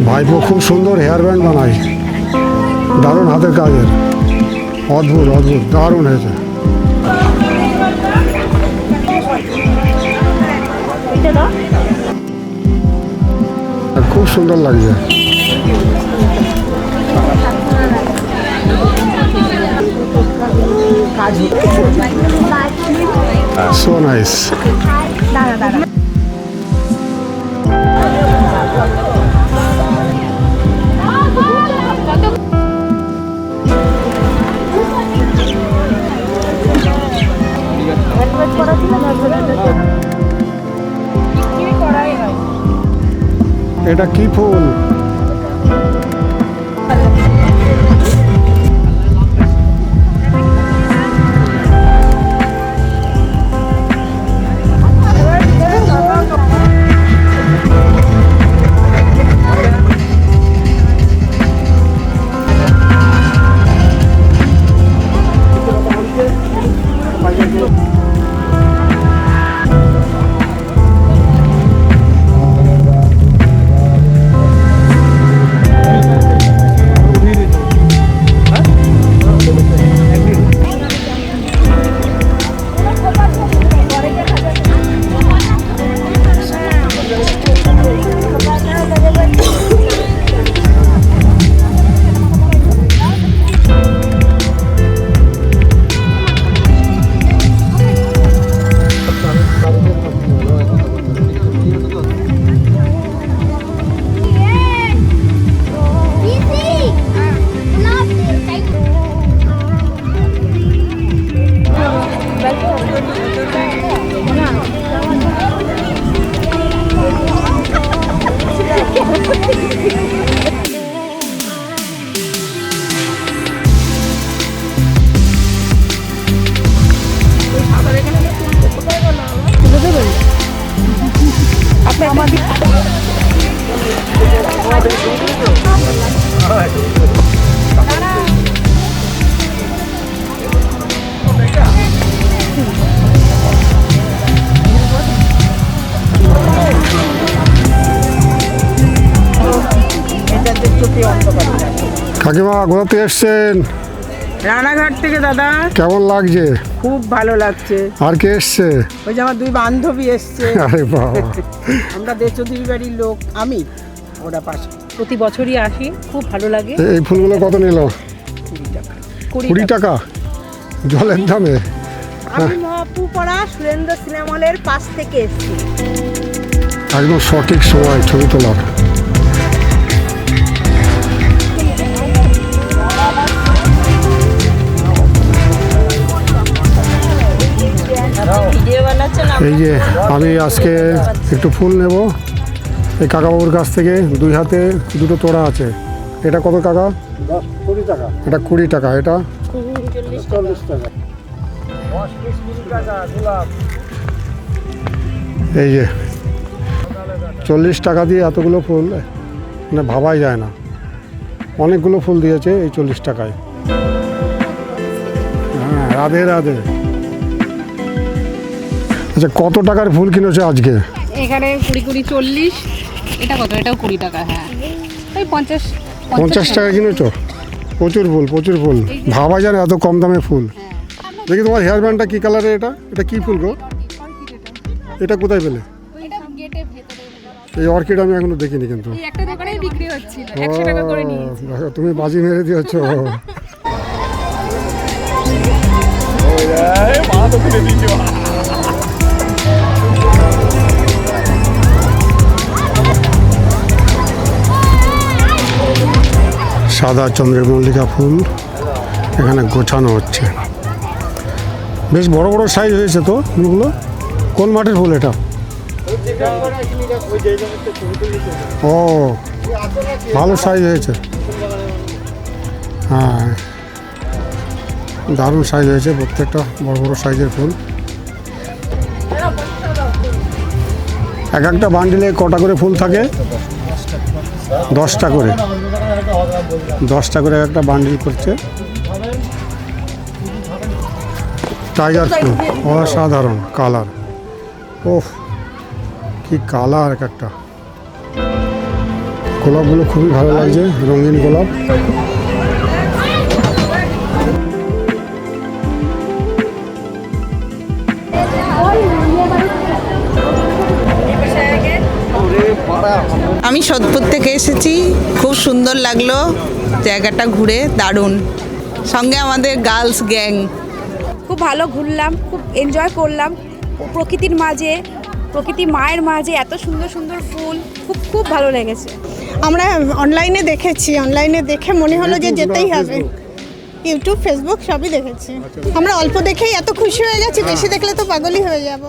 ভাইপো খুব সুন্দর হেয়ার ব্যান্ড বানায়, দারুণ হাতের কাজের, অদ্ভুত অদ্ভুত, দারুণ হয়েছে। খুব সুন্দর লাগছে। So nice. এটা কি ফুল? কাকিমা কোথা থেকে এসছেন? রানাঘাট থেকে দাদা। কেমন লাগছে? খুব ভালো লাগছে। আর কে এসছে? ওই যে আমার দুই বান্ধবী এসছে। আরে বাবা, আমরা দেশদির বাড়ির লোক, আমি ওরা পাশে। প্রতি বছরই আসি, খুব ভালো লাগে। এই ফুলগুলো কত নিল? 20 টাকা। 20 টাকা জলের দামে? আমি মহাপুপাড়া সুরেন্দ্র সিনেমা হলের পাশ থেকে এসেছি। একদম সঠিক সময় ছবি তোলার। এই যে আমি আজকে একটু ফুল নেব এই কাকাবাবুর কাছ থেকে। 2 হাতে 2টো তোড়া আছে। এটা কত কাকা? 20 টাকা। এটা 20 টাকা। এটা 40 টাকা। এই যে 40 টাকা দিয়ে এতগুলো ফুল মানে ভাবাই যায় না। অনেকগুলো ফুল দিয়েছে এই 40 টাকায়। হ্যাঁ, রাধে রাধে। আচ্ছা, কত টাকার ফুল কিনেছো আজকে? এখানে 20 40। এটা কত? এটাও 20 টাকা। হ্যাঁ, ওই 50 টাকা কিনেছো? প্রচুর ফুল, প্রচুর ফুল। ভাবা যায় না এত কম দামে ফুল। দেখি তোমার হেয়ার ব্যান্ডটা কী কালারের? এটা কী ফুল গো? এটা কোথায় পেলে? এই অর্কিড আমি এখনো দেখিনি কিন্তু। একটা দোকানেই বিক্রি হচ্ছিল, 100 টাকা করে নিয়েছি। তুমি বাজি মেরে দিয়েছো। সাদা চন্দ্রমল্লিকা ফুল এখানে গোছানো হচ্ছে। বেশ বড় বড় সাইজ হয়েছে তো ফুলগুলো। কোন মাটির ফুল এটা? ও, ভালো সাইজ হয়েছে। হ্যাঁ, দারুণ সাইজ হয়েছে প্রত্যেকটা, বড় বড় সাইজের ফুল। এক একটা বান্ডিলে কটা করে ফুল থাকে? 10টা করে। 10টা করে একটা বান্ডিল করছে। টাইগার ফুল অসাধারণ কালার। ওহ, কি কালার এক একটা, গোলাপগুলো খুবই ভালো লাগছে, রঙিন গোলাপ। আমি সোদপুর থেকে এসেছি, খুব সুন্দর লাগলো জায়গাটা ঘুরে, দারুণ। সঙ্গে আমাদের গার্লস গ্যাং। খুব ভালো ঘুরলাম, খুব এনজয় করলাম প্রকৃতির মাঝে, প্রকৃতি মায়ের মাঝে এত সুন্দর সুন্দর ফুল, খুব খুব ভালো লেগেছে। আমরা অনলাইনে দেখেছি, অনলাইনে দেখে মনে হলো যে যেতেই হবে। ইউটিউব, ফেসবুক সবই দেখেছি। আমরা অল্প দেখেই এত খুশি হয়ে গেছি, বেশি দেখলে তো পাগলই হয়ে যাব।